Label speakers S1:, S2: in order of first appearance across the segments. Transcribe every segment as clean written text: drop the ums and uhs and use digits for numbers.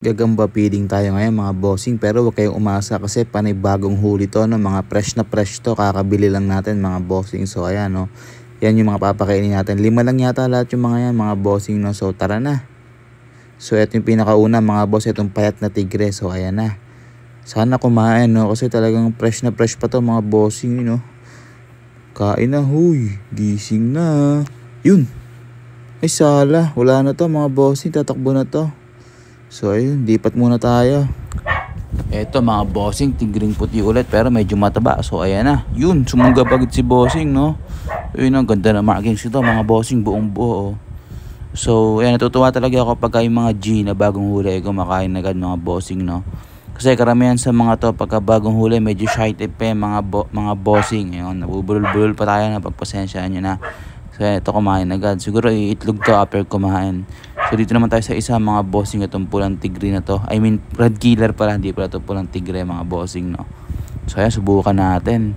S1: Gagamba feeding tayo ngayon mga bossing, pero huwag kayong umasa kasi panay bagong huli to, no? Mga fresh to, kakabili lang natin mga bossing. So ayan, no, yan yung mga papakainin natin. 5 lang yata lahat yung mga yan mga bossing, no? So tara na. So ito yung pinakauna mga boss, itong payat na tigre. So ayan na, sana kumain, no, kasi talagang fresh pa to mga bossing, no? Kain na, huy, gising na. Yun, ay sala, wala na to mga bossing, tatakbo na to. So ayun, lipat muna tayo. Eto mga bossing, tigring puti ulit pero medyo mataba. So ayan na, yun, sumunggab agad si bossing, no? Ayun, ang ganda na markings ito mga bossing, buong buo. So ayan, natutuwa talaga ako pagka yung mga G na bagong huli ay kumakain agad mga bossing, no? Kasi karamihan sa mga to pagka bagong huli medyo shy type pa mga bossing. Ayun, nabubulol-bulol pa tayo na, pagpasensyaan nyo na. So ito, kumain agad. Siguro iitlog to after kumain. So dito naman tayo sa isa mga bossing, itong pulang tigre na to. I mean red killer pala, hindi pala ito pulang tigre mga bossing, no. So ayan, subukan natin.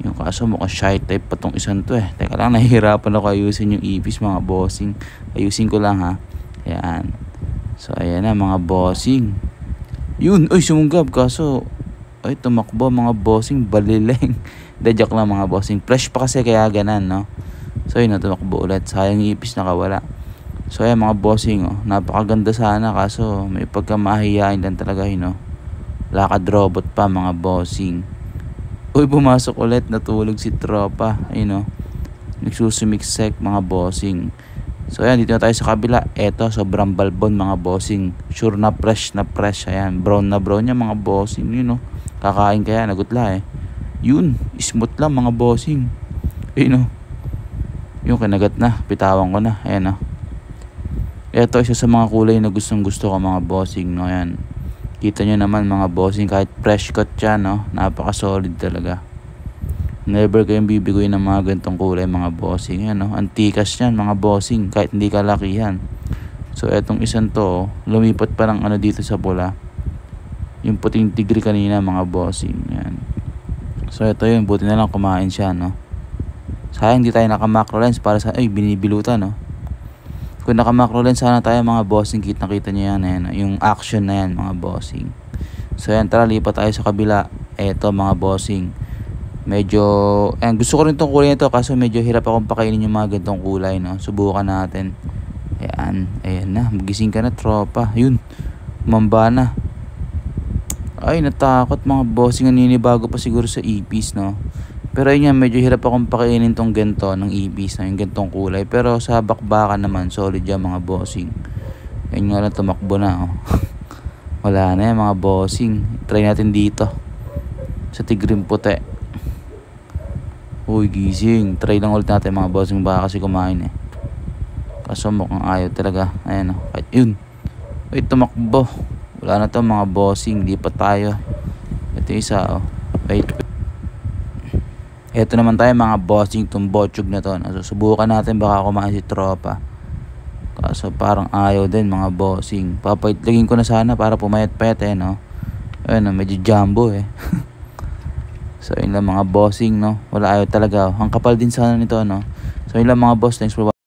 S1: Yung kaso mukhang shy type pa tong isang to eh. Teka lang, nahihirapan ako ayusin yung ipis mga bossing. Ayusin ko lang ha. Ayan. So ayan na mga bossing. Yun, uy, sumunggab. Kaso ay tumakbo mga bossing, balileng. Joke lang mga bossing. Fresh pa kasi kaya ganan, no. So yun, tumakbo ulit. Sayang ipis nakawala. So ayan mga bossing, oh, napakaganda sana kaso may pagkamahihain lang talaga yun, no. Lakad robot pa mga bossing. Uy, pumasok ulit, natulog si tropa. Ayun, no, nagsusumiksek mga bossing. So ayan, dito na tayo sa kabila. Eto, sobrang balbon mga bossing. Sure na fresh na fresh. Ayan, brown na brown niya mga bossing. Yun, no, kakain kaya, nagutla eh. Yun, smooth lang mga bossing. Ayun, no, yung kinagat na, pitawan ko na. Ayan, no. Ito isa sa mga kulay na gustong gusto ko mga bossing, no. Ayan, kita nyo naman mga bossing, kahit fresh cut yan, no, napaka solid talaga. Never kayong bibigoy ng mga ganitong kulay mga bossing. Ayan, no, antikas yan mga bossing, kahit hindi kalakihan. So etong isang to, lumipat pa lang ano dito sa pula, yung puting tigre kanina mga bossing. Ayan. So ito yun, buti na lang kumain siya, no. Sayang hindi tayo naka macro lens para sa, ay, binibilutan, no. Kung naka macro lens sana tayo mga bossing, kita nyo yan, ayan, yung action na yan mga bossing. So yan, tara, lipat tayo sa kabila. Eto mga bossing, medyo, ayan, gusto ko rin itong kulay nito kaso medyo hirap akong pakainin yung mga ganitong kulay, no. Subukan natin. Ayan, ayan na, magising ka na tropa. Yun, mamba na. Ay, natakot mga bossing, naninibago pa siguro sa ipis, no. Pero yun yan, medyo hirap akong pakainin tong ganito ng ibis na yung gantong kulay. Pero sa bakbakan naman, solid yan mga bossing. Ayun nga lang, tumakbo na, oh. Wala na yan mga bossing. Try natin dito sa tigrim puti. Uy, gising. Try lang ulit natin mga bossing, baka kasi kumain eh. Kaso mukhang ayaw talaga. Ayan, oh. Kahit yun, uy, tumakbo. Wala na to mga bossing, di pa tayo. Ito isa, oh. Wait. Ito naman tayo mga bossing, itong botsug na to. Susubukan natin, baka kumain si tropa. Kaso parang ayaw din mga bossing. Papaitlagin ko na sana para pumayat-payat eh, no. Ayun, no, medyo jumbo eh. So yun lang mga bossing, no. Wala, ayaw talaga. Ang kapal din sana nito, no. So yun lang mga boss, thanks for watching.